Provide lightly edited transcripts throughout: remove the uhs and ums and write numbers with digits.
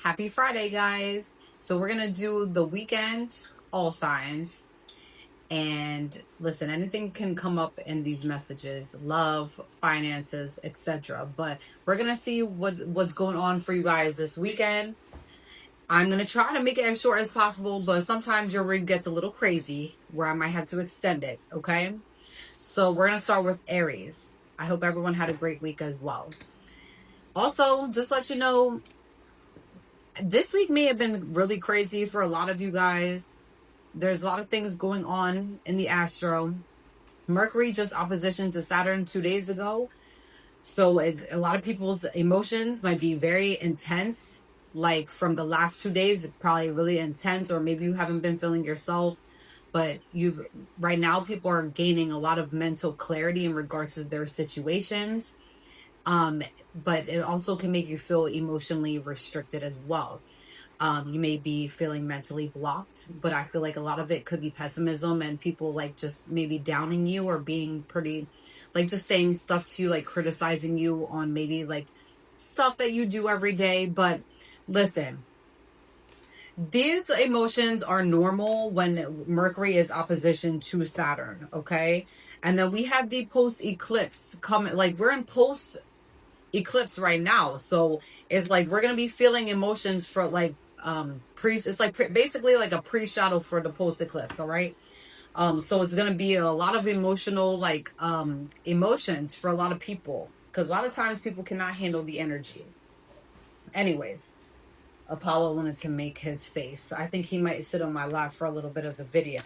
Happy Friday, guys. So we're going to do the weekend, all signs. And listen, anything can come up in these messages, love, finances, etc. But we're going to see what's going on for you guys this weekend. I'm going to try to make it as short as possible, but sometimes your read gets a little crazy where I might have to extend it, okay? So we're going to start with Aries. I hope everyone had a great week as well. Also, just let you know, this week may have been really crazy for a lot of you guys. There's a lot of things going on in the astro. Mercury just opposition to Saturn 2 days ago. So a lot of people's emotions might be very intense. Like from the last 2 days, probably really intense, or maybe you haven't been feeling yourself. But right now people are gaining a lot of mental clarity in regards to their situations. But it also can make you feel emotionally restricted as well. You may be feeling mentally blocked, but I feel like a lot of it could be pessimism and people like just maybe downing you or being pretty, like just saying stuff to you, like criticizing you on maybe like stuff that you do every day. But listen, these emotions are normal when Mercury is opposition to Saturn, okay? And then we have the post eclipse coming, like we're in post eclipse right now, so it's like we're gonna be feeling emotions for like basically like a pre-shadow for the post eclipse. All right, so it's gonna be a lot of emotional like emotions for a lot of people, because a lot of times people cannot handle the energy. Anyways, Apollo wanted to make his face. I think he might sit on my lap for a little bit of the video,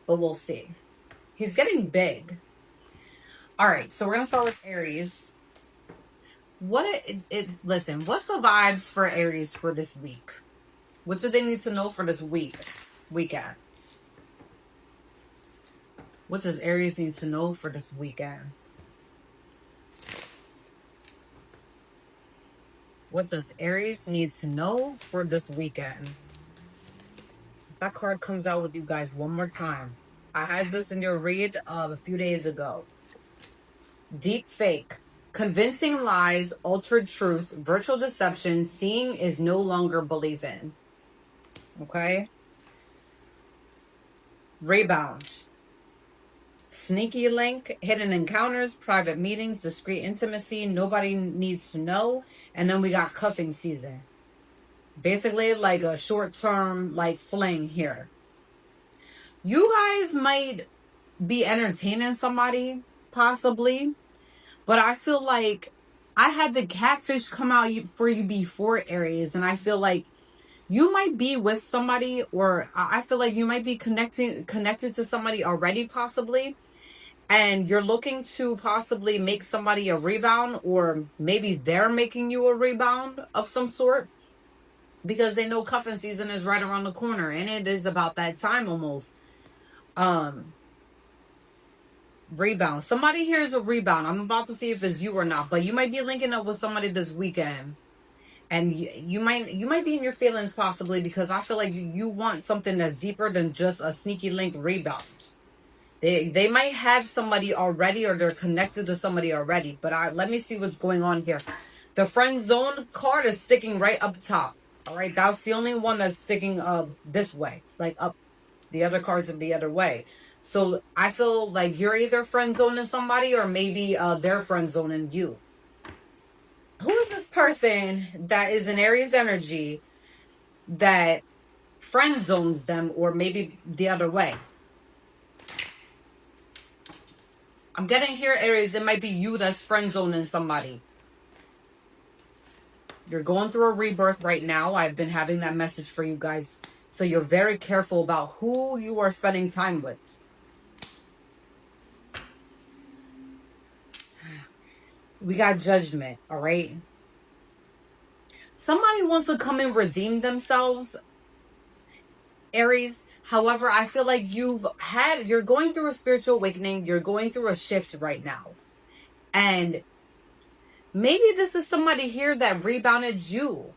but we'll see. He's getting big. All right, so we're gonna start with Aries. Listen, what's the vibes for Aries for this week? What do they need to know for this weekend? What does Aries need to know for this weekend? What does Aries need to know for this weekend? If that card comes out with you guys one more time. I had this in your read a few days ago. Deep fake. Convincing lies, altered truths, virtual deception, seeing is no longer believing. Okay? Rebound. Sneaky link, hidden encounters, private meetings, discreet intimacy, nobody needs to know. And then we got cuffing season. Basically like a short-term like fling here. You guys might be entertaining somebody, possibly. But I feel like I had the catfish come out for you before Aries. And I feel like you might be with somebody, or I feel like you might be connected to somebody already, possibly. And you're looking to possibly make somebody a rebound, or maybe they're making you a rebound of some sort. Because they know cuffing season is right around the corner. And it is about that time almost. Rebound. Somebody here is a rebound. I'm about to see if it's you or not, but you might be linking up with somebody this weekend, and you might be in your feelings possibly, because I feel like you want something that's deeper than just a sneaky link rebound. They might have somebody already, or they're connected to somebody already, but let me see what's going on here. The friend zone card is sticking right up top. All right, that's the only one that's sticking this way, like up. The other cards are the other way. So I feel like you're either friend zoning somebody, or maybe they're friend zoning you. Who is this person that is in Aries energy that friend zones them, or maybe the other way? I'm getting here, Aries, it might be you that's friend zoning somebody. You're going through a rebirth right now. I've been having that message for you guys. So you're very careful about who you are spending time with. We got judgment, all right? Somebody wants to come and redeem themselves, Aries. However, I feel like you're going through a spiritual awakening. You're going through a shift right now. And maybe this is somebody here that rebounded you.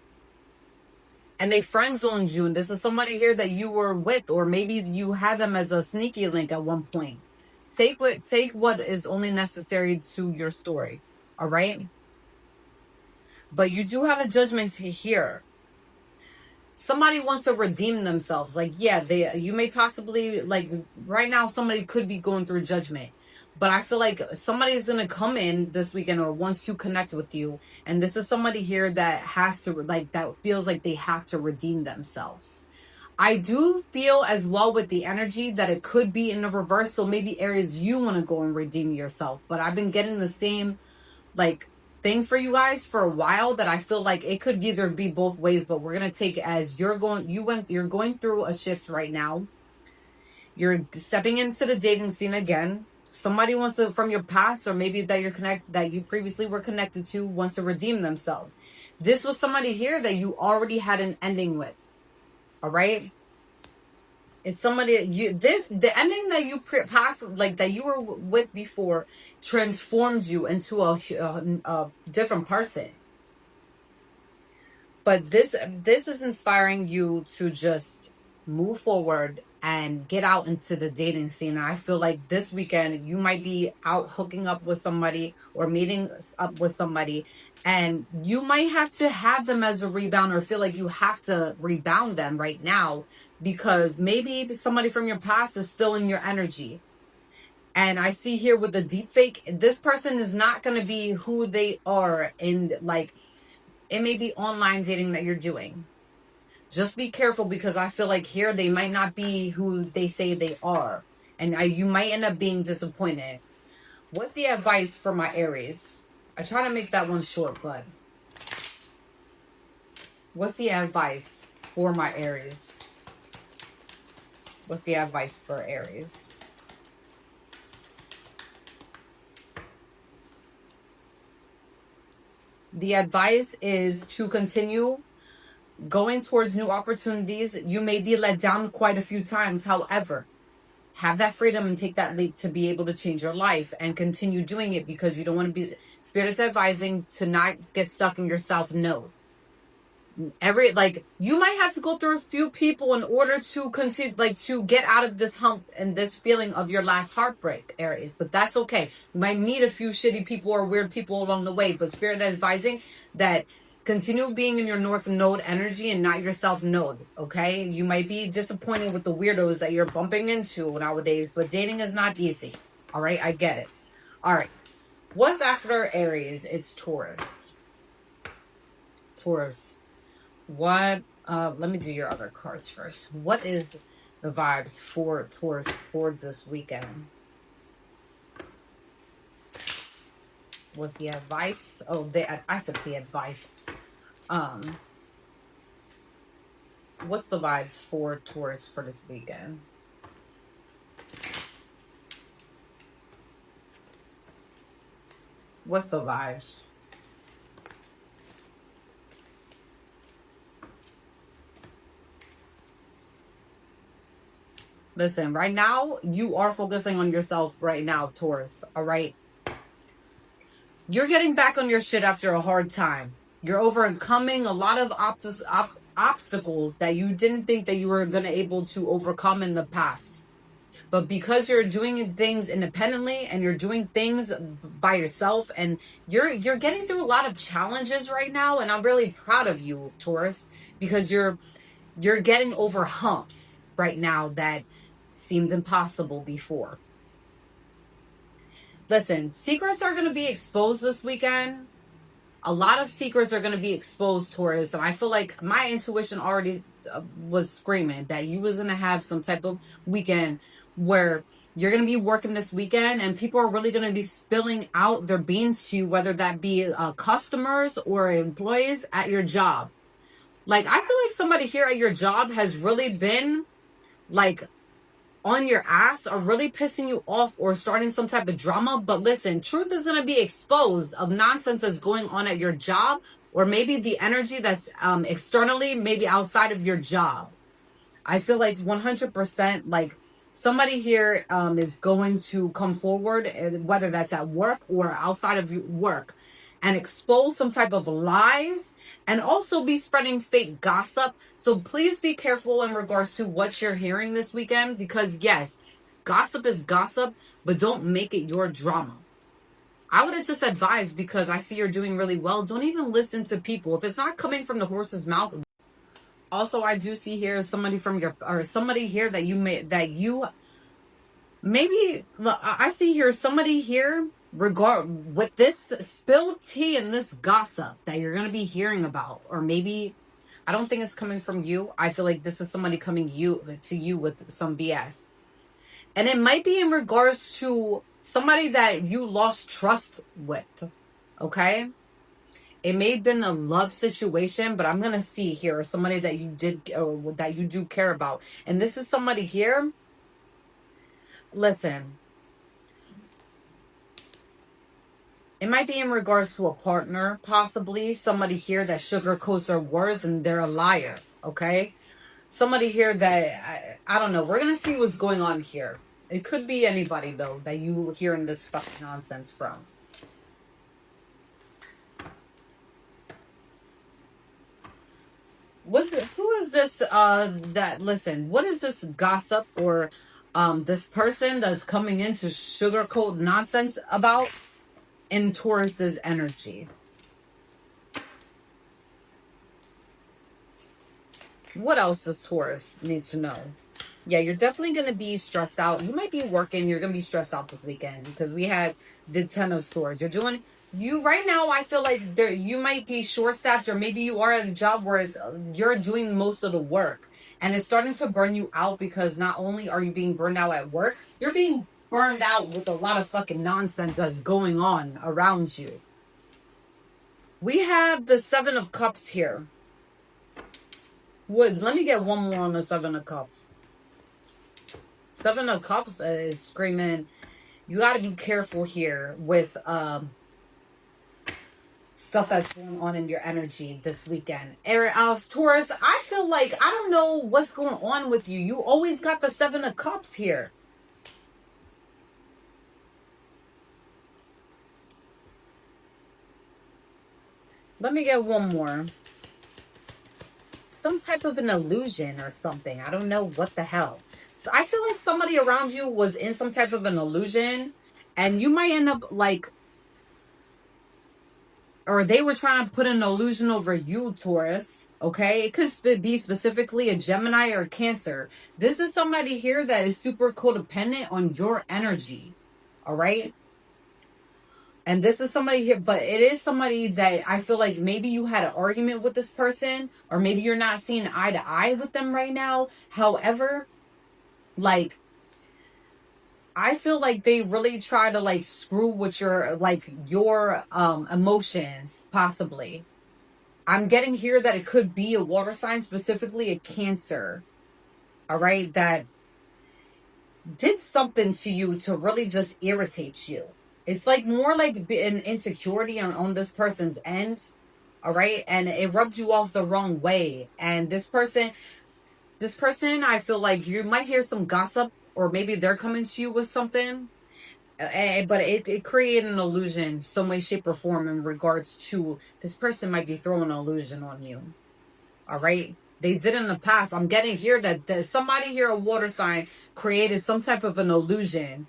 And they friend zoned you. And this is somebody here that you were with. Or maybe you had them as a sneaky link at one point. Take what is only necessary to your story. All right? But you do have a judgment here. somebody wants to redeem themselves. Like, yeah, you may possibly, like, right now somebody could be going through judgment, but I feel like somebody's gonna come in this weekend or wants to connect with you, and this is somebody here that has to, like, that feels like they have to redeem themselves. I do feel as well with the energy that it could be in the reverse, so maybe Aries, you want to go and redeem yourself, but I've been getting the same, like, thing for you guys for a while, that I feel like it could either be both ways, but we're gonna take it as you're going through a shift right now. You're stepping into the dating scene again. Somebody wants to, from your past, or maybe that you previously were connected to, wants to redeem themselves. This was somebody here that you already had an ending with. All right. It's somebody the ending that you passed, like, that you were with before, transformed you into a different person. But this is inspiring you to just move forward and get out into the dating scene. And I feel like this weekend you might be out hooking up with somebody or meeting up with somebody, and you might have them as a rebound, or feel like you have to rebound them right now, because maybe somebody from your past is still in your energy. And I see here with the deep fake, this person is not going to be who they are in, like, it may be online dating that you're doing. Just be careful, because I feel like here they might not be who they say they are. And you might end up being disappointed. What's the advice for my Aries? I try to make that one short, but what's the advice for my Aries? What's the advice for Aries? The advice is to continue going towards new opportunities. You may be let down quite a few times. However, have that freedom and take that leap to be able to change your life and continue doing it, because you don't want to be, Spirit's advising to not get stuck in your self-no. You might have to go through a few people in order to continue, like, to get out of this hump and this feeling of your last heartbreak, Aries. But that's okay. You might meet a few shitty people or weird people along the way, but Spirit is advising that continue being in your North Node energy and not your South Node, okay? You might be disappointed with the weirdos that you're bumping into nowadays, but dating is not easy, all right? I get it. All right. What's after Aries? It's Taurus. Taurus. What, let me do your other cards first. What is the vibes for Taurus for this weekend? What's the advice? Oh, I said the advice. What's the vibes for Taurus for this weekend? What's the vibes? Listen, right now, you are focusing on yourself right now, Taurus, all right? You're getting back on your shit after a hard time. You're overcoming a lot of obstacles that you didn't think that you were going to able to overcome in the past. But because you're doing things independently and you're doing things by yourself, and you're getting through a lot of challenges right now, and I'm really proud of you, Taurus, because you're getting over humps right now that seemed impossible before. Listen, secrets are going to be exposed this weekend. A lot of secrets are going to be exposed, Taurus. And I feel like my intuition already was screaming that you was going to have some type of weekend where you're going to be working this weekend and people are really going to be spilling out their beans to you, whether that be customers or employees at your job. Like, I feel like somebody here at your job has really been, like, on your ass, or really pissing you off or starting some type of drama. But listen, truth is going to be exposed of nonsense that's going on at your job, or maybe the energy that's externally, maybe outside of your job. I feel like 100%, like, somebody here is going to come forward, whether that's at work or outside of work, and expose some type of lies, and also be spreading fake gossip. So please be careful in regards to what you're hearing this weekend, because yes, gossip is gossip, but don't make it your drama. I would have just advised, because I see you're doing really well, don't even listen to people. If it's not coming from the horse's mouth, Also, I do see here somebody from your, or somebody here that you may, that you maybe, I see here somebody here regard with this spilled tea and this gossip that you're going to be hearing about, or maybe I don't think it's coming from you. I feel like this is somebody coming to you with some BS. And it might be in regards to somebody that you lost trust with. Okay? It may have been a love situation, but I'm going to see here somebody that you did, or that you do care about. And this is somebody here. Listen, it might be in regards to a partner, possibly somebody here that sugarcoats their words and they're a liar. Okay? Somebody here that, I don't know. We're going to see what's going on here. It could be anybody, though, that you hearing this fucking nonsense from. Who is this, listen, what is this gossip or this person that's coming in to sugarcoat nonsense about in Taurus's energy? What else does Taurus need to know? Yeah, you're definitely going to be stressed out. You might be working. You're going to be stressed out this weekend because we had the Ten of Swords. You right now, I feel like you might be short-staffed, or maybe you are at a job where you're doing most of the work. And it's starting to burn you out because not only are you being burned out at work, you're being burned out with a lot of fucking nonsense that's going on around you. We have the Seven of Cups here. Let me get one more on the Seven of Cups. Seven of Cups is screaming, you got to be careful here with stuff that's going on in your energy this weekend. Taurus, I feel like, I don't know what's going on with you. You always got the Seven of Cups here. Let me get one more. Some type of an illusion or something. I don't know what the hell. So I feel like somebody around you was in some type of an illusion, and you might end up like, or they were trying to put an illusion over you, Taurus. Okay? It could be specifically a Gemini or a Cancer. This is somebody here that is super codependent on your energy. All right? And this is somebody here, but it is somebody that I feel like maybe you had an argument with this person, or maybe you're not seeing eye to eye with them right now. However, like, I feel like they really try to like screw with your emotions, possibly. I'm getting here that it could be a water sign, specifically a Cancer. All right, that did something to you to really just irritate you. It's like more like an insecurity on this person's end. All right. And it rubbed you off the wrong way. And this person, I feel like you might hear some gossip, or maybe they're coming to you with something. But it created an illusion, some way, shape, or form, in regards to this person might be throwing an illusion on you. All right. They did in the past. I'm getting here that somebody here, a water sign, created some type of an illusion.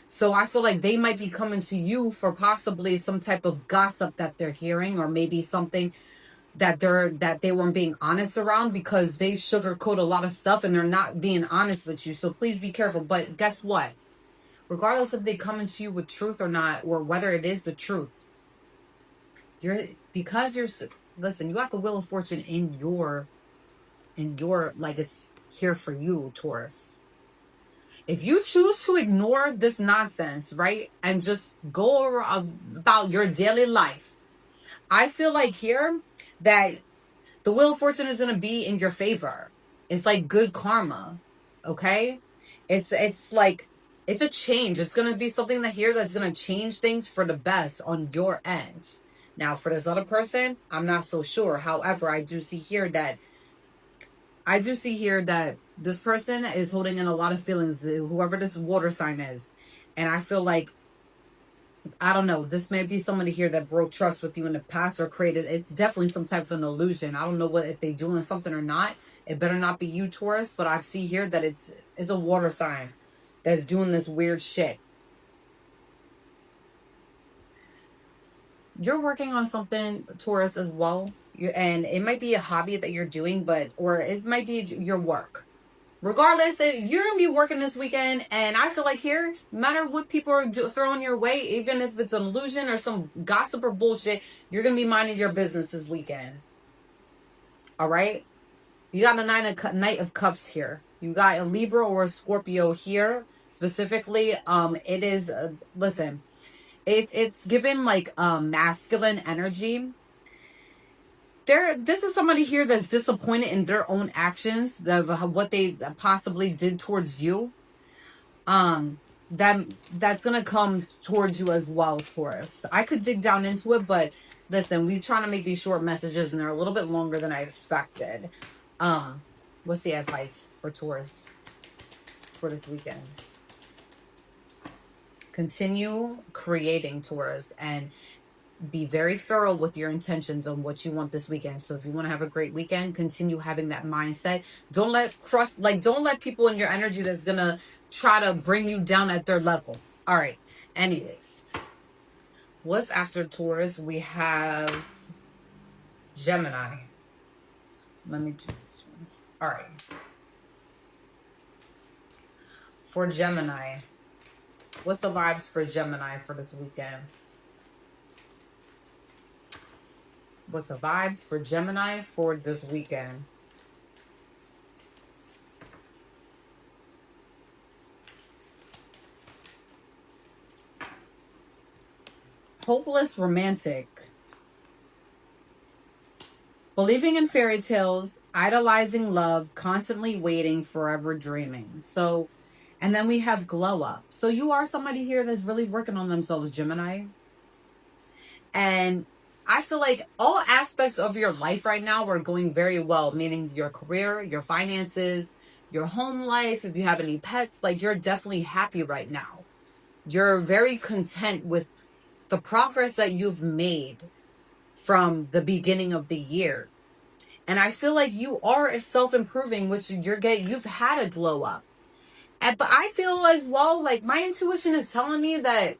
So I feel like they might be coming to you for possibly some type of gossip that they're hearing, or maybe something that they weren't being honest around, because they sugarcoat a lot of stuff and they're not being honest with you. So please be careful. But guess what? Regardless if they come to you with truth or not, or whether it is the truth, listen, you got the Wheel of Fortune in your like, it's here for you, Taurus. If you choose to ignore this nonsense, right, and just go about your daily life, I feel like here that the Wheel of Fortune is going to be in your favor. It's like good karma, okay? It's like, it's a change. It's going to be something that's going to change things for the best on your end. Now, for this other person, I'm not so sure. However, I do see here that this person is holding in a lot of feelings, whoever this water sign is. And I feel like, I don't know, this may be somebody here that broke trust with you in the past, or it's definitely some type of an illusion. I don't know if they're doing something or not. It better not be you, Taurus, but I see here that it's a water sign that's doing this weird shit. You're working on something, Taurus, as well. And it might be a hobby that you're doing, or it might be your work. Regardless, you're going to be working this weekend, and I feel like here, no matter what people are throwing your way, even if it's an illusion or some gossip or bullshit, you're going to be minding your business this weekend. All right? You got a Knight of Cups here. You got a Libra or a Scorpio here. Specifically, it is, listen, it's given like masculine energy. This is somebody here that's disappointed in their own actions of what they possibly did towards you. That's gonna come towards you as well, Taurus. I could dig down into it, but listen, we're trying to make these short messages, and they're a little bit longer than I expected. What's the advice for Taurus for this weekend? Continue creating, Taurus, and be very thorough with your intentions on what you want this weekend. So if you want to have a great weekend, continue having that mindset. Don't let people in your energy that's gonna try to bring you down at their level. All right. Anyways, what's after Taurus? We have Gemini. Let me do this one. All right. For Gemini, what's the vibes for Gemini for this weekend? What's the vibes for Gemini for this weekend? Hopeless romantic. Believing in fairy tales, idolizing love, constantly waiting, forever dreaming. So, and then we have glow up. So you are somebody here that's really working on themselves, Gemini. And I feel like all aspects of your life right now are going very well, meaning your career, your finances, your home life. If you have any pets, like you're definitely happy right now. You're very content with the progress that you've made from the beginning of the year. And I feel like you are self-improving, which you've had a glow up. But I feel as well, like my intuition is telling me that,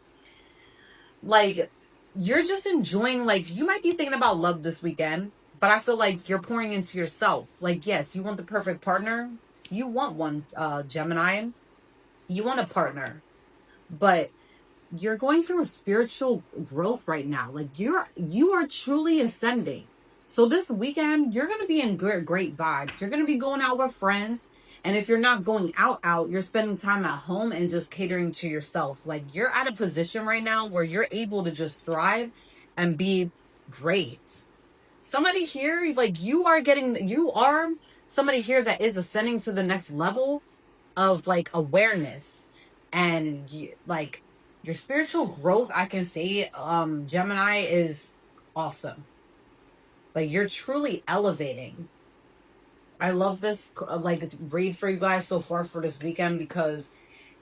like, you're just enjoying, like, you might be thinking about love this weekend, but I feel like you're pouring into yourself. Like, yes, you want the perfect partner. You want one, Gemini. You want a partner. But you're going through a spiritual growth right now. Like, you are truly ascending. So this weekend, you're going to be in great vibes. You're going to be going out with friends. And if you're not going out, you're spending time at home and just catering to yourself. Like, you're at a position right now where you're able to just thrive and be great. Somebody here, like, you are somebody here that is ascending to the next level of, like, awareness. And, like, your spiritual growth, I can say, Gemini, is awesome. Like, you're truly elevating. I love this, like, read for you guys so far for this weekend, because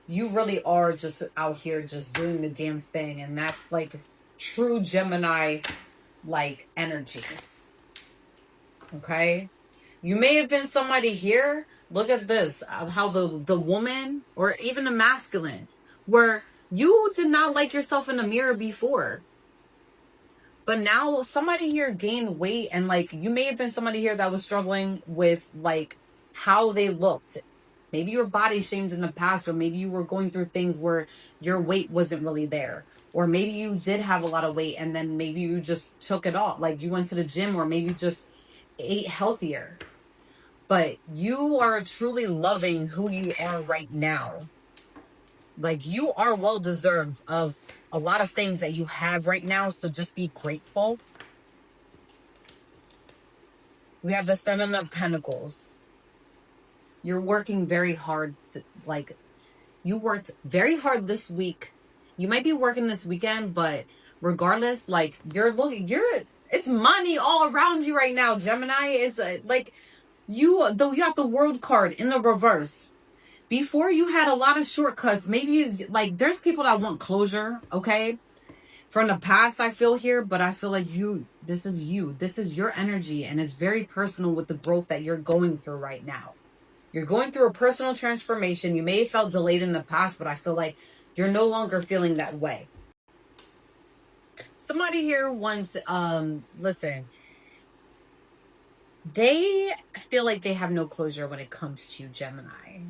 you really are just out here just doing the damn thing. And that's, like, true Gemini, like, energy. Okay? You may have been somebody here. Look at this. How the woman, or even the masculine, where you did not like yourself in the mirror before. But now somebody here gained weight, and, like, you may have been somebody here that was struggling with, like, how they looked. Maybe you were body shamed in the past, or maybe you were going through things where your weight wasn't really there. Or maybe you did have a lot of weight, and then maybe you just took it off. Like, you went to the gym, or maybe just ate healthier. But you are truly loving who you are right now. Like, you are well deserved of a lot of things that you have right now. So just be grateful. We have the Seven of Pentacles. You're working very hard. Like, you worked very hard this week. You might be working this weekend, but regardless, like, it's money all around you right now. Gemini is like, you got the World card in the reverse. Before, you had a lot of shortcuts. Maybe, like, there's people that want closure, okay? From the past, I feel here, but I feel like this is you. This is your energy, and it's very personal with the growth that you're going through right now. You're going through a personal transformation. You may have felt delayed in the past, but I feel like you're no longer feeling that way. Somebody here wants, listen, They feel like they have no closure when it comes to Gemini.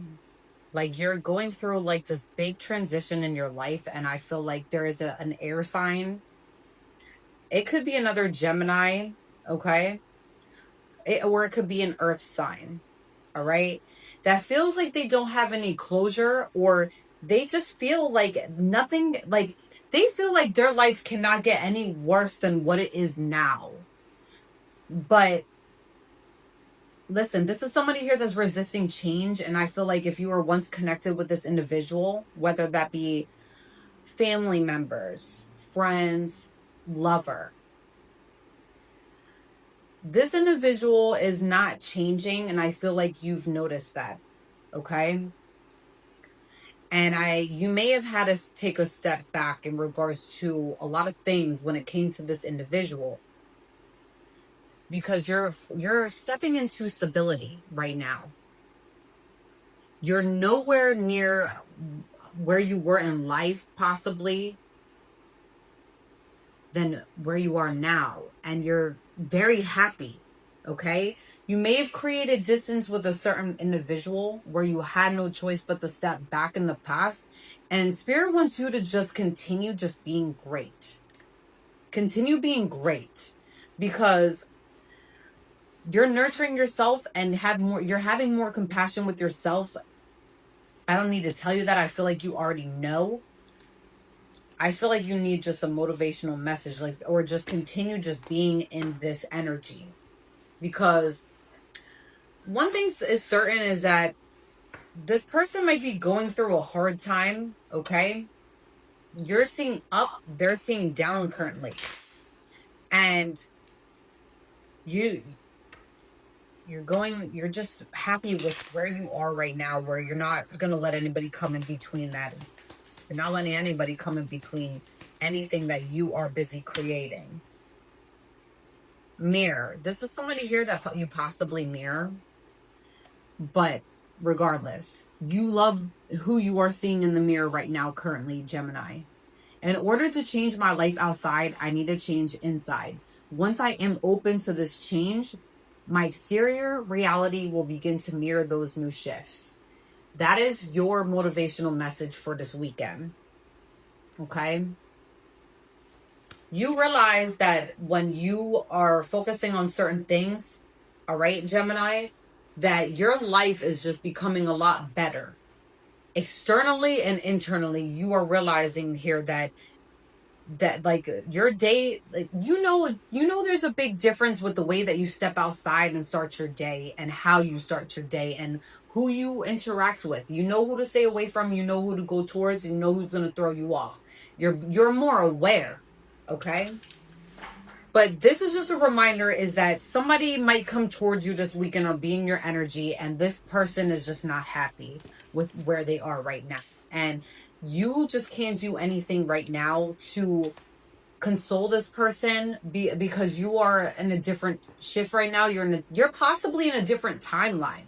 Like you're going through like this big transition in your life, and I feel like there is an air sign. It could be another Gemini, okay? Or it could be an earth sign, all right? That feels like they don't have any closure, or they just feel like nothing, like they feel like their life cannot get any worse than what it is now. But listen, this is somebody here that's resisting change. And I feel like if you were once connected with this individual, whether that be family members, friends, lover, this individual is not changing. And I feel like you've noticed that. Okay. And you may have had to take a step back in regards to a lot of things when it came to this individual, because you're stepping into stability right now. You're nowhere near where you were in life, possibly, than where you are now. And you're very happy, okay? You may have created distance with a certain individual where you had no choice but to step back in the past. And Spirit wants you to just continue just being great. Continue being great. Because you're nurturing yourself and you're having more compassion with yourself. I don't need to tell you that. I feel like you already know. I feel like you need just a motivational message, like, or just continue just being in this energy. Because one thing is certain is that this person might be going through a hard time, okay? You're seeing up, they're seeing down currently. And you're just happy with where you are right now, where you're not going to let anybody come in between that. You're not letting anybody come in between anything that you are busy creating. Mirror. This is somebody here that you possibly mirror. But regardless, you love who you are seeing in the mirror right now, currently, Gemini. In order to change my life outside, I need to change inside. Once I am open to this change, my exterior reality will begin to mirror those new shifts. That is your motivational message for this weekend. Okay? You realize that when you are focusing on certain things, all right, Gemini, that your life is just becoming a lot better. Externally and internally, you are realizing here that like your day, like, you know there's a big difference with the way that you step outside and start your day, and how you start your day, and who you interact with. You know who to stay away from, you know who to go towards, and you know who's going to throw you off. You're more aware, okay? But this is just a reminder, is that somebody might come towards you this weekend or be in your energy, and this person is just not happy with where they are right now. And you just can't do anything right now to console this person, because you are in a different shift right now. You're possibly in a different timeline.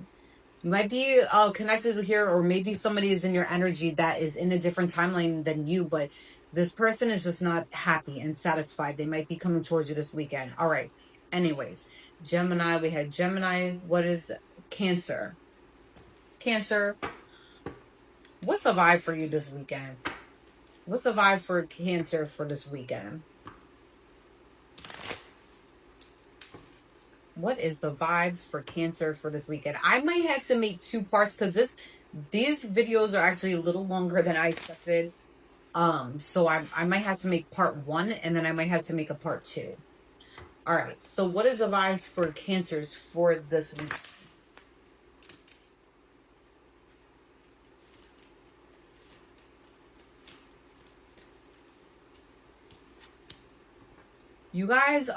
You might be connected here, or maybe somebody is in your energy that is in a different timeline than you, but this person is just not happy and satisfied. They might be coming towards you this weekend. All right. Anyways, Gemini, we had Gemini. What is Cancer? Cancer. What's the vibe for you this weekend? What's the vibe for Cancer for this weekend? What is the vibes for Cancer for this weekend? I might have to make two parts, because these videos are actually a little longer than I expected. So I might have to make part 1, and then I might have to make a part 2. All right. So what is the vibes for Cancers for this week? You guys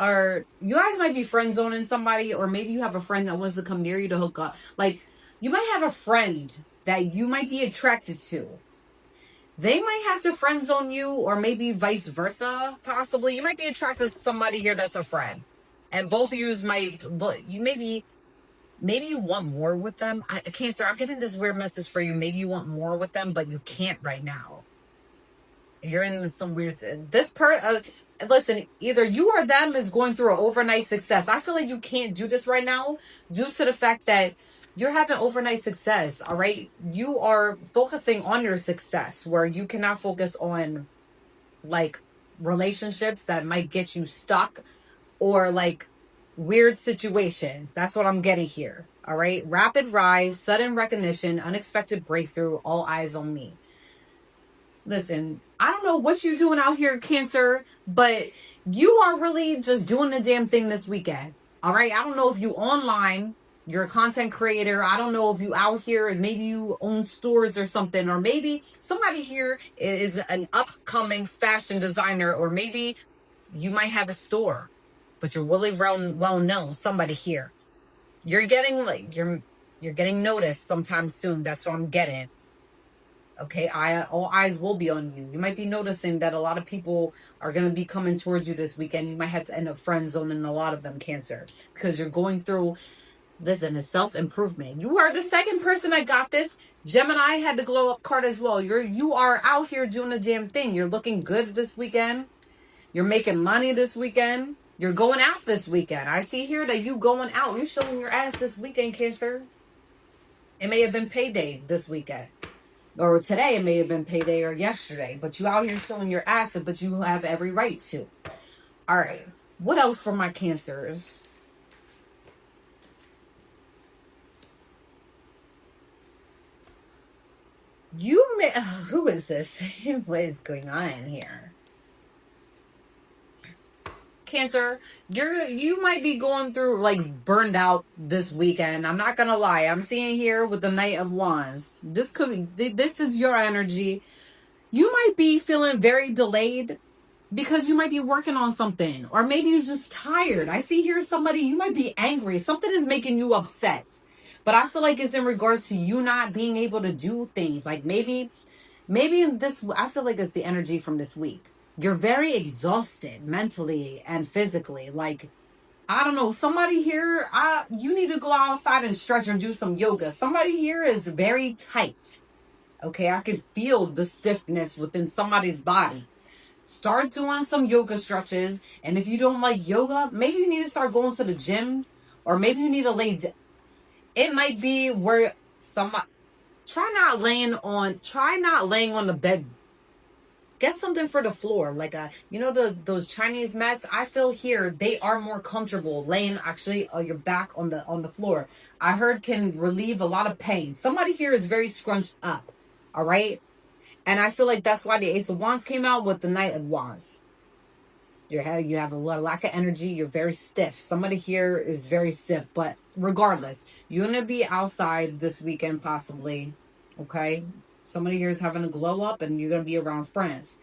might be friend zoning somebody, or maybe you have a friend that wants to come near you to hook up. Like, you might have a friend that you might be attracted to. They might have to friend zone you, or maybe vice versa, possibly. You might be attracted to somebody here that's a friend. And both of you might look, maybe you want more with them. Cancer, I'm getting this weird message for you. Maybe you want more with them, but you can't right now. You're in some weird. Listen, either you or them is going through an overnight success. I feel like you can't do this right now due to the fact that you're having overnight success. All right, you are focusing on your success where you cannot focus on like relationships that might get you stuck or like weird situations. That's what I'm getting here. All right, rapid rise, sudden recognition, unexpected breakthrough. All eyes on me. Listen, I don't know what you're doing out here, Cancer, but you are really just doing the damn thing this weekend. All right. I don't know if you online, you're a content creator. I don't know if you out here and maybe you own stores or something, or maybe somebody here is an upcoming fashion designer, or maybe you might have a store, but you're really well known. Somebody here, you're getting like you're getting noticed sometime soon. That's what I'm getting. Okay, all eyes will be on you. You might be noticing that a lot of people are going to be coming towards you this weekend. You might have to end up friend zoning a lot of them, Cancer, because you're going through this in a self-improvement. You are the second person that got this. Gemini had the glow up card as well. You are out here doing the damn thing. You're looking good this weekend. You're making money this weekend. You're going out this weekend. I see here that you going out. You showing your ass this weekend, Cancer. It may have been payday this weekend. Or today, it may have been payday or yesterday. But you out here showing your ass, but you have every right to. All right. What else for my Cancers? You may... Who is this? What is going on here? Cancer, you might be going through like burned out this weekend. I'm not gonna lie. I'm seeing here with the Knight of Wands. This is your energy. You might be feeling very delayed because you might be working on something, or maybe you're just tired. I see here somebody, you might be angry. Something is making you upset, but I feel like it's in regards to you not being able to do things. Like maybe this. I feel like it's the energy from this week. You're very exhausted mentally and physically. Like, I don't know, somebody here, you need to go outside and stretch or do some yoga. Somebody here is very tight. Okay, I can feel the stiffness within somebody's body. Start doing some yoga stretches. And if you don't like yoga, maybe you need to start going to the gym. Or maybe you need to it might be where try not laying on the bed. Get something for the floor, like those Chinese mats. I feel here they are more comfortable laying actually your back on the floor. I heard can relieve a lot of pain. Somebody here is very scrunched up, all right, and I feel like that's why the Ace of Wands came out with the Knight of Wands. You have a lack of energy. You're very stiff. Somebody here is very stiff, but regardless, you're gonna be outside this weekend possibly, okay. Somebody here is having a glow up and you're going to be around friends.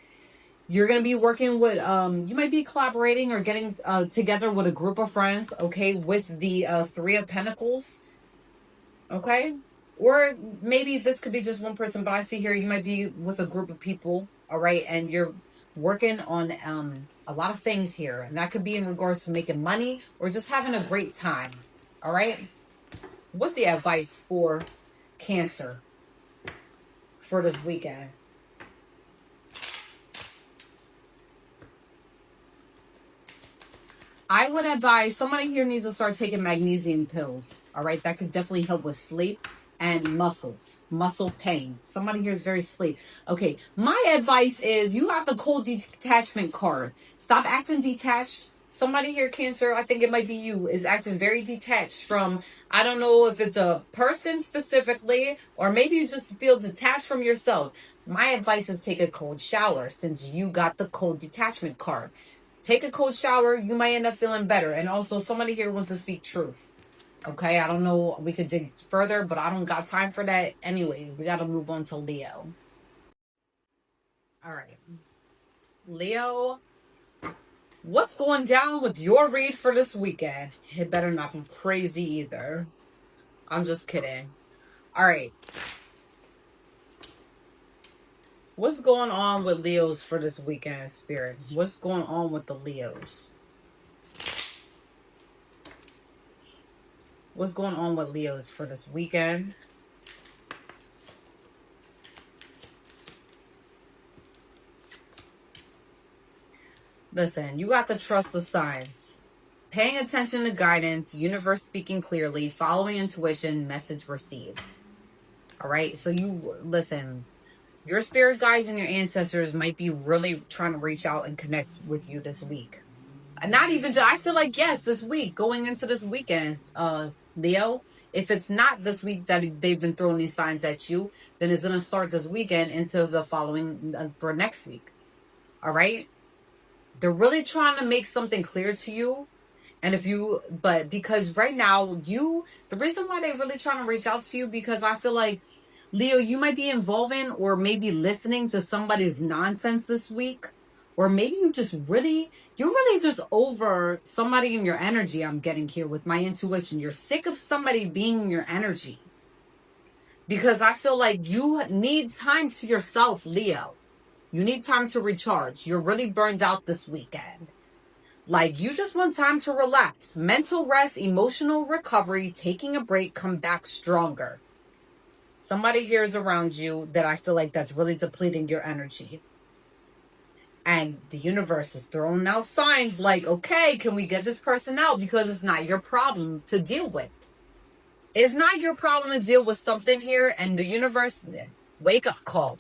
You're going to be working with, you might be collaborating or getting together with a group of friends, okay, with the Three of Pentacles, okay? Or maybe this could be just one person, but I see here you might be with a group of people, all right? And you're working on a lot of things here. And that could be in regards to making money or just having a great time, all right? What's the advice for Cancer for this weekend? I would advise somebody here needs to start taking magnesium pills. All right, that could definitely help with sleep and muscle pain. Somebody here is very sleep. Okay, my advice is you got the cold detachment card. Stop acting detached. Somebody here, Cancer, I think it might be you, is acting very detached from, I don't know if it's a person specifically, or maybe you just feel detached from yourself. My advice is take a cold shower since you got the cold detachment card. Take a cold shower, you might end up feeling better. And also, somebody here wants to speak truth. Okay, I don't know, we could dig further, but I don't got time for that. Anyways, we got to move on to Leo. All right. Leo, what's going down with your read for this weekend? It better not be crazy either. I'm just kidding. All right. What's going on with Leos for this weekend, Spirit? What's going on with the Leos? What's going on with Leos for this weekend? Listen, you got to trust the signs. Paying attention to guidance, universe speaking clearly, following intuition, message received. All right. So you listen, your spirit guides and your ancestors might be really trying to reach out and connect with you this week. Not even I feel like, yes, this week, going into this weekend, Leo, if it's not this week that they've been throwing these signs at you, then it's going to start this weekend into the following for next week. All right. They're really trying to make something clear to you. And but because right now the reason why they're really trying to reach out to you, because I feel like, Leo, you might be involving or maybe listening to somebody's nonsense this week. Or maybe you're really just over somebody in your energy. I'm getting here with my intuition. You're sick of somebody being in your energy. Because I feel like you need time to yourself, Leo. You need time to recharge. You're really burned out this weekend. Like, you just want time to relax. Mental rest, emotional recovery, taking a break, come back stronger. Somebody here is around you that I feel like that's really depleting your energy. And the universe is throwing out signs like, okay, can we get this person out? Because it's not your problem to deal with. It's not your problem to deal with something here. And the universe, wake up call.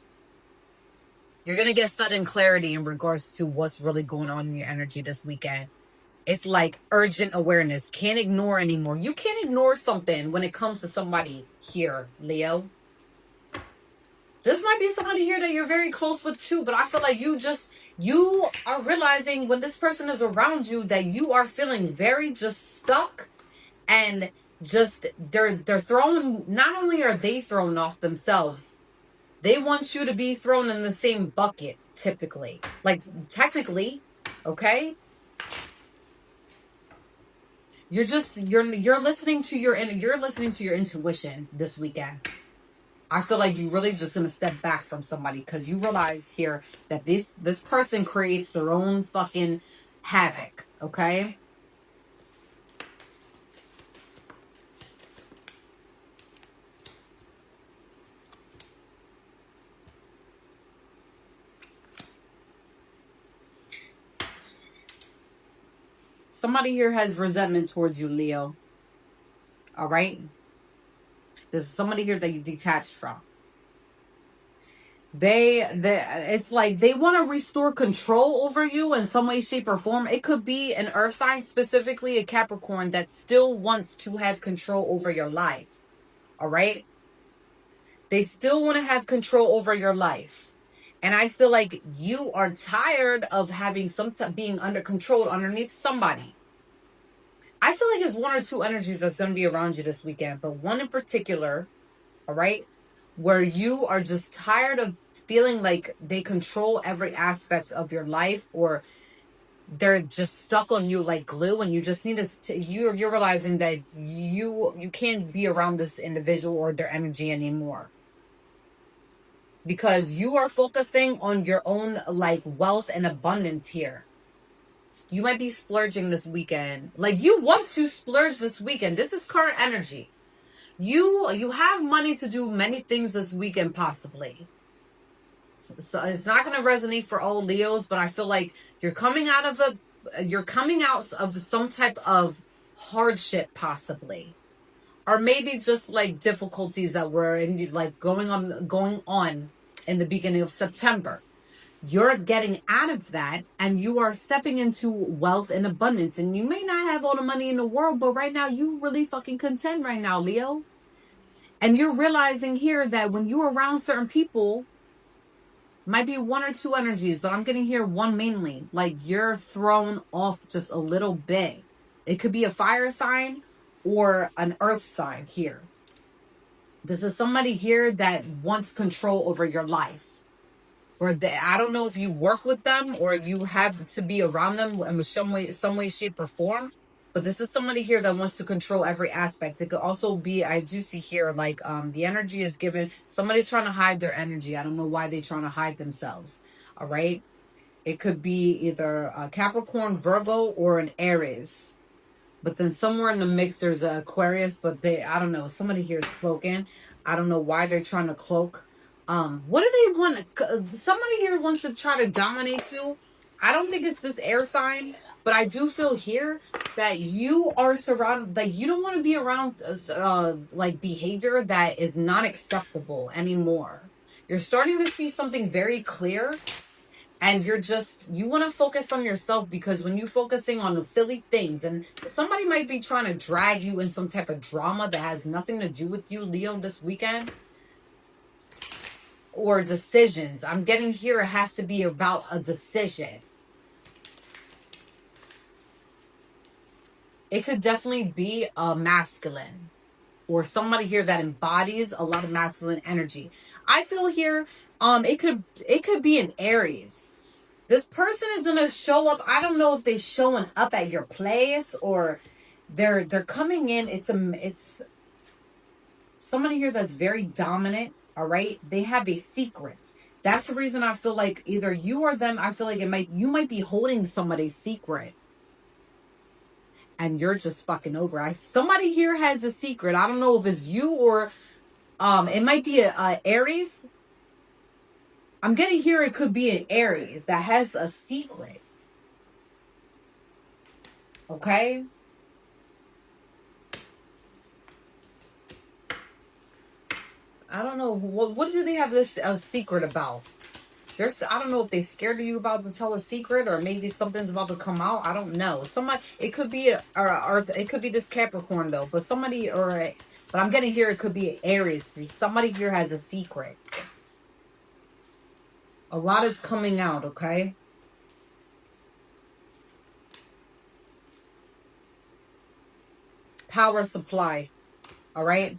You're going to get sudden clarity in regards to what's really going on in your energy this weekend. It's like urgent awareness. Can't ignore anymore. You can't ignore something when it comes to somebody here, Leo. This might be somebody here that you're very close with too, but I feel like you are realizing when this person is around you that you are feeling very just stuck, and just they're thrown. Not only are they thrown off themselves, they want you to be thrown in the same bucket, typically. Like, technically, okay? You're listening to your intuition this weekend. I feel like you're really just going to step back from somebody because you realize here that this person creates their own fucking havoc, okay? Somebody here has resentment towards you, Leo. All right? There's somebody here that you detached from. It's like they want to restore control over you in some way, shape, or form. It could be an earth sign, specifically a Capricorn, that still wants to have control over your life. All right? They still want to have control over your life. And I feel like you are tired of having being under control underneath somebody. I feel like it's one or two energies that's going to be around you this weekend, but one in particular, all right, where you are just tired of feeling like they control every aspect of your life, or they're just stuck on you like glue, and you just need you're realizing that you can't be around this individual or their energy anymore. Because you are focusing on your own like wealth and abundance here. You might be splurging this weekend. Like, you want to splurge this weekend. This is current energy. You have money to do many things this weekend, possibly. So it's not going to resonate for all Leos, but I feel like you're coming out of some type of hardship, possibly. Or maybe just like difficulties that were going on in the beginning of September. You're getting out of that, and you are stepping into wealth and abundance. And you may not have all the money in the world, but right now you really fucking content right now, Leo. And you're realizing here that when you're around certain people, might be one or two energies, but I'm getting here one mainly. Like, you're thrown off just a little bit. It could be a fire sign or an earth sign here. This is somebody here that wants control over your life. Or I don't know if you work with them or you have to be around them in some way, shape, or form. But this is somebody here that wants to control every aspect. It could also be, I do see here, like the energy is given. Somebody's trying to hide their energy. I don't know why they're trying to hide themselves. All right. It could be either a Capricorn, Virgo, or an Aries. But then somewhere in the mix, there's an Aquarius. But I don't know. Somebody here is cloaking. I don't know why they're trying to cloak. What do they want? Somebody here wants to try to dominate you. I don't think it's this air sign, but I do feel here that you are surrounded, like you don't want to be around like behavior that is not acceptable anymore. You're starting to see something very clear, and you want to focus on yourself, because when you're focusing on the silly things, and somebody might be trying to drag you in some type of drama that has nothing to do with you, Leo, this weekend, or decisions. I'm getting here, it has to be about a decision. It could definitely be a masculine, or somebody here that embodies a lot of masculine energy. I feel here, it could be an Aries. This person is gonna show up. I don't know if they're showing up at your place, or they're coming in. It's somebody here that's very dominant. All right, they have a secret. That's the reason I feel like either you or them. I feel like you might be holding somebody's secret, and you're just fucking over. Somebody here has a secret. I don't know if it's you, or it might be a Aries. I'm getting here, it could be an Aries that has a secret. Okay? I don't know. What do they have this secret about? I don't know if they're scared of you about to tell a secret, or maybe something's about to come out. I don't know. It could be it could be this Capricorn though, but but I'm getting here, it could be an Aries. Somebody here has a secret. A lot is coming out, okay? Power supply, all right?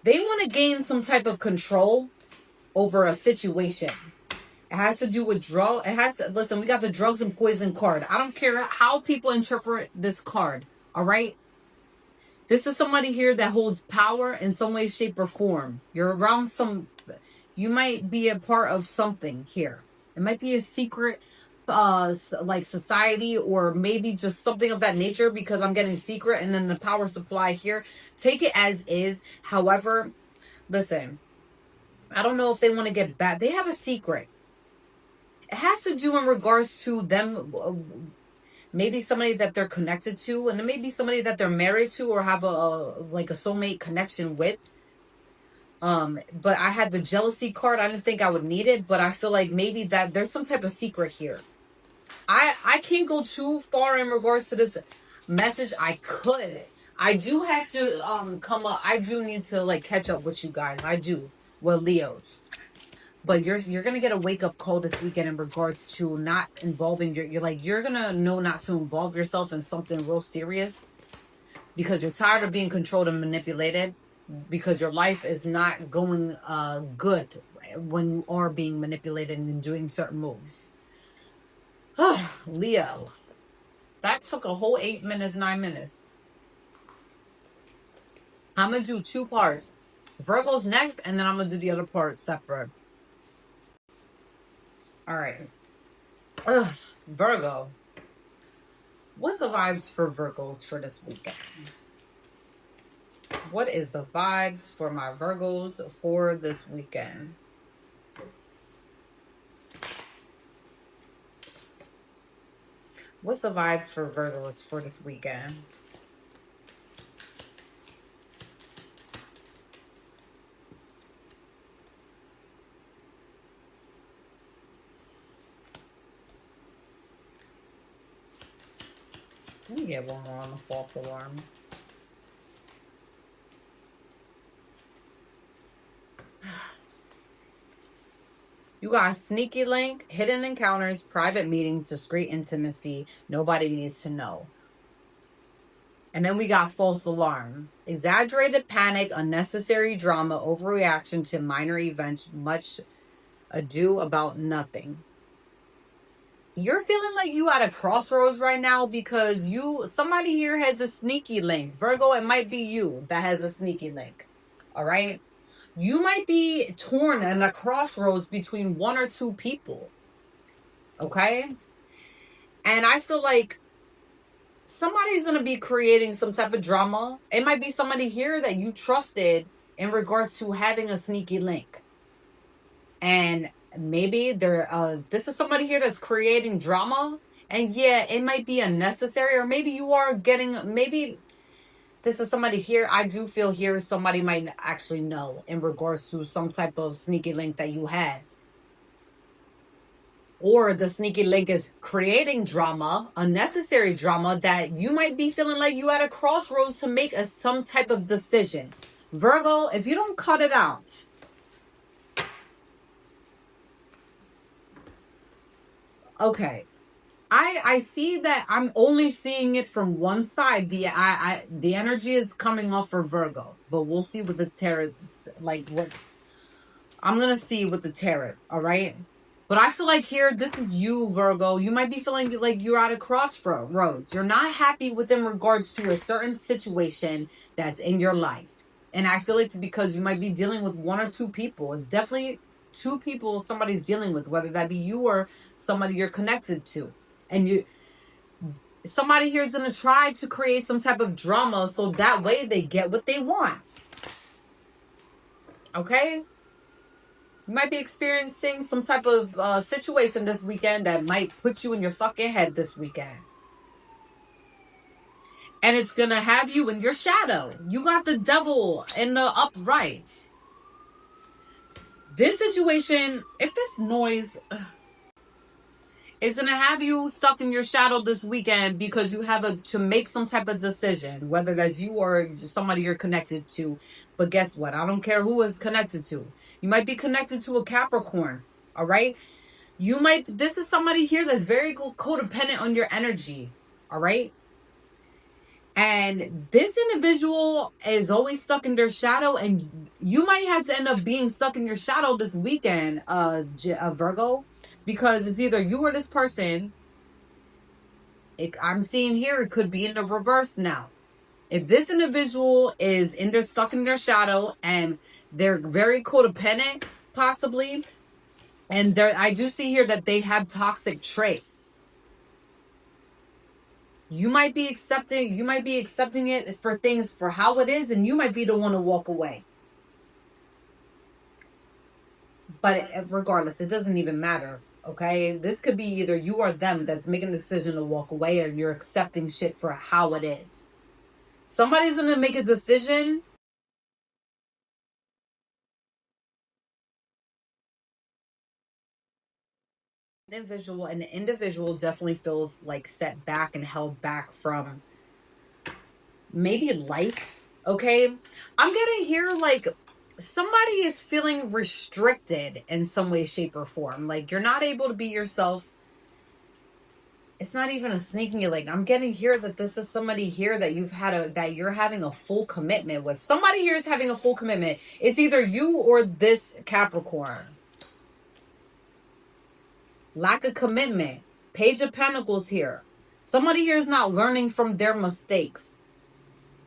They want to gain some type of control over a situation. It has to do with listen, we got the drugs and poison card. I don't care how people interpret this card, all right? This is somebody here that holds power in some way, shape, or form. You're around you might be a part of something here. It might be a secret, like society, or maybe just something of that nature, because I'm getting secret, and then the power supply here. Take it as is. However, listen, I don't know if they want to get back. They have a secret. It has to do in regards to them, maybe somebody that they're connected to, and it may be somebody that they're married to, or have a soulmate connection with. But I had the jealousy card. I didn't think I would need it, but I feel like maybe that there's some type of secret here. I can't go too far in regards to this message. I do have to come up. I do need to like catch up with you guys. I do. Well, Leos. But you're gonna get a wake up call this weekend in regards to not involving you're gonna know not to involve yourself in something real serious, because you're tired of being controlled and manipulated, because your life is not going good when you are being manipulated and doing certain moves. Leo, that took a whole 8 minutes, 9 minutes. I'm gonna do 2 parts. Virgo's next, and then I'm gonna do the other part separate. All right. Virgo. What's the vibes for Virgos for this weekend? What is the vibes for my Virgos for this weekend? What's the vibes for Virgos for this weekend? Let me get one more on the false alarm. You got sneaky link, hidden encounters, private meetings, discreet intimacy. Nobody needs to know. And then we got false alarm. Exaggerated panic, unnecessary drama, overreaction to minor events, much ado about nothing. You're feeling like you at a crossroads right now, because somebody here has a sneaky link. Virgo, it might be you that has a sneaky link. All right? You might be torn in a crossroads between 1 or 2 people. Okay? And I feel like somebody's going to be creating some type of drama. It might be somebody here that you trusted in regards to having a sneaky link. And maybe this is somebody here that's creating drama, and yeah, it might be unnecessary, or maybe you are getting, maybe this is somebody here, I do feel here somebody might actually know in regards to some type of sneaky link that you have. Or the sneaky link is creating drama, unnecessary drama, that you might be feeling like you at a crossroads to make some type of decision. Virgo, if you don't cut it out. Okay. I see that I'm only seeing it from one side. The energy is coming off for Virgo, but we'll see what the tarot, like what I'm gonna see with the tarot. All right, but I feel like here this is you, Virgo. You might be feeling like you're at a crossroads. You're not happy within regards to a certain situation that's in your life, and I feel it's because you might be dealing with one or two people. It's definitely two people somebody's dealing with, whether that be you or somebody you're connected to. And somebody here is going to try to create some type of drama so that way they get what they want. Okay? You might be experiencing some type of situation this weekend that might put you in your fucking head this weekend. And it's going to have you in your shadow. You got the devil in the upright. This situation, if this noise... It's going to have you stuck in your shadow this weekend because you have to make some type of decision, whether that's you or somebody you're connected to. But guess what? I don't care who is connected to. You might be connected to a Capricorn, all right? This is somebody here that's very codependent on your energy, all right? And this individual is always stuck in their shadow, and you might have to end up being stuck in your shadow this weekend, Virgo. Because it's either you or this person. I'm seeing here it could be in the reverse now. If this individual is stuck in their shadow and they're very codependent, possibly, and I do see here that they have toxic traits. You might be accepting it for things for how it is, and you might be the one to walk away. But regardless, it doesn't even matter. Okay, this could be either you or them that's making the decision to walk away, or you're accepting shit for how it is. Somebody's gonna make a decision. And the individual definitely feels like set back and held back from maybe life. Okay, I'm getting here like somebody is feeling restricted in some way, shape, or form. Like you're not able to be yourself. It's not even a sneaking you. Like I'm getting here that this is somebody here that that you're having a full commitment with. Somebody here is having a full commitment. It's either you or this Capricorn. Lack of commitment. Page of Pentacles here. Somebody here is not learning from their mistakes.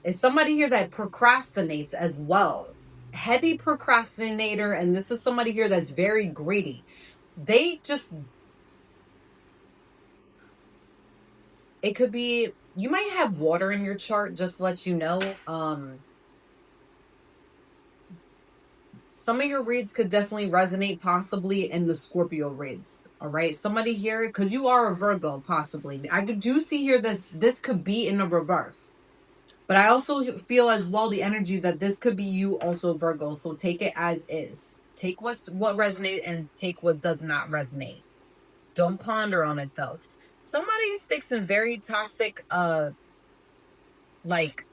It's somebody here that procrastinates as well. Heavy procrastinator, and this is somebody here that's very greedy. It could be, you might have water in your chart, just to let you know. Some of your reads could definitely resonate possibly in the Scorpio reads. All right. Somebody here, because you are a Virgo, possibly. I do see here this could be in the reverse. But I also feel as well the energy that this could be you also, Virgo. So take it as is. Take what resonates and take what does not resonate. Don't ponder on it though. Somebody sticks in very toxic like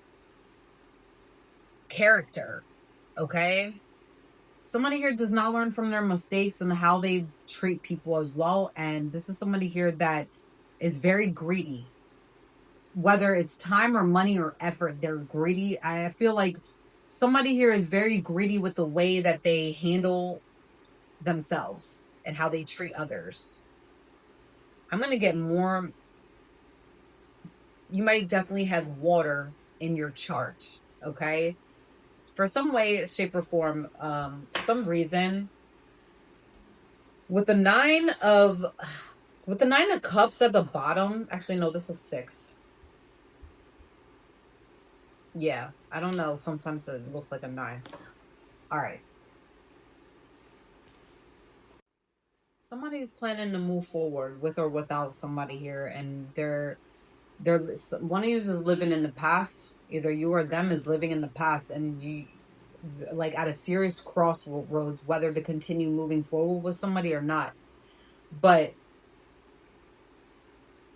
character. Okay? Somebody here does not learn from their mistakes and how they treat people as well. And this is somebody here that is very greedy. Whether it's time or money or effort, they're greedy. I feel like somebody here is very greedy with the way that they handle themselves and how they treat others. I'm going to get more. You might definitely have water in your chart. Okay. For some way, shape, or form, some reason, with the nine of cups at the bottom. Actually, no, this is 6. Yeah, I don't know. Sometimes it looks like a 9. All right. Somebody is planning to move forward with or without somebody here, and one of you is living in the past. Either you or them is living in the past, and you like at a serious crossroads whether to continue moving forward with somebody or not. But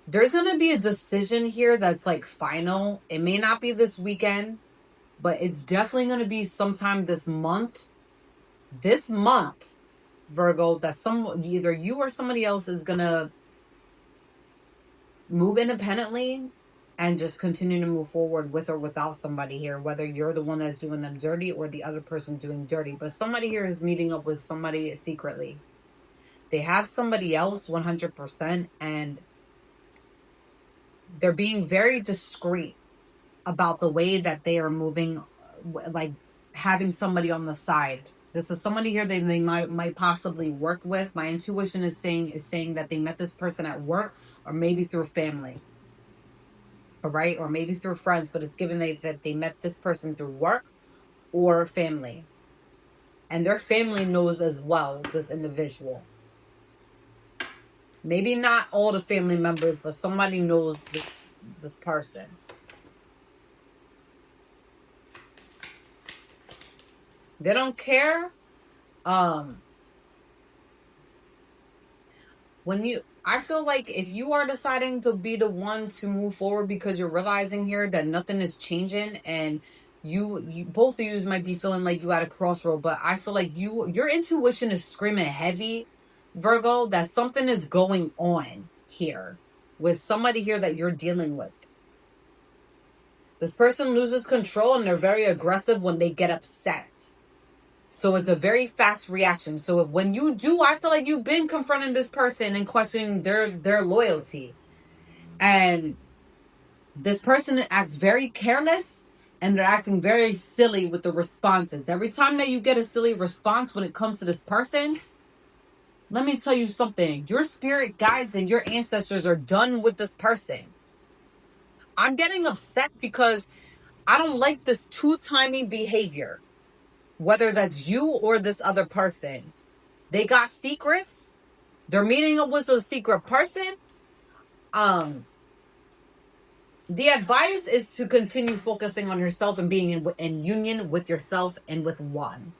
there's gonna be a decision here that's like final. It may not be this weekend, but it's definitely gonna be sometime this month. This month, Virgo, that either you or somebody else is gonna move independently and just continue to move forward with or without somebody here, whether you're the one that's doing them dirty or the other person doing dirty. But somebody here is meeting up with somebody secretly. They have somebody else 100%, and they're being very discreet about the way that they are moving, like having somebody on the side. This is somebody here they might possibly work with. My intuition is saying that they met this person at work or maybe through family. All right, or maybe through friends, but it's given that they met this person through work or family. And their family knows as well this individual. Maybe not all the family members, but somebody knows this person. They don't care. I feel like if you are deciding to be the one to move forward because you're realizing here that nothing is changing, and you both of you might be feeling like you at a crossroad, but I feel like your intuition is screaming heavy, Virgo, that something is going on here with somebody here that you're dealing with. This person loses control and they're very aggressive when they get upset. So it's a very fast reaction. So when you do, I feel like you've been confronting this person and questioning their loyalty. And this person acts very careless, and they're acting very silly with the responses. Every time that you get a silly response when it comes to this person, let me tell you something. Your spirit guides and your ancestors are done with this person. I'm getting upset because I don't like this two-timing behavior. Whether that's you or this other person. They got secrets. They're meeting up with a secret person. The advice is to continue focusing on yourself and being in union with yourself and with one.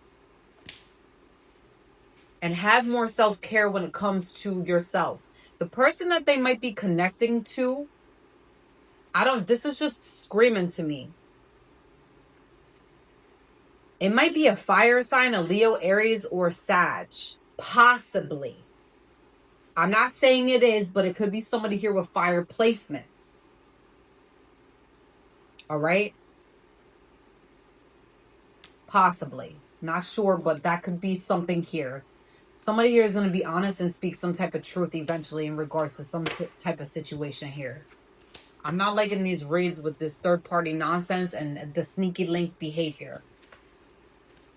And have more self-care when it comes to yourself. The person that they might be connecting to, this is just screaming to me. It might be a fire sign, a Leo, Aries, or Sag. Possibly. I'm not saying it is, but it could be somebody here with fire placements. All right? Possibly. Not sure, but that could be something here. Somebody here is going to be honest and speak some type of truth eventually in regards to some type of situation here. I'm not liking these reads with this third-party nonsense and the sneaky link behavior.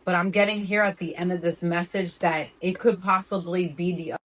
But I'm getting here at the end of this message that it could possibly be the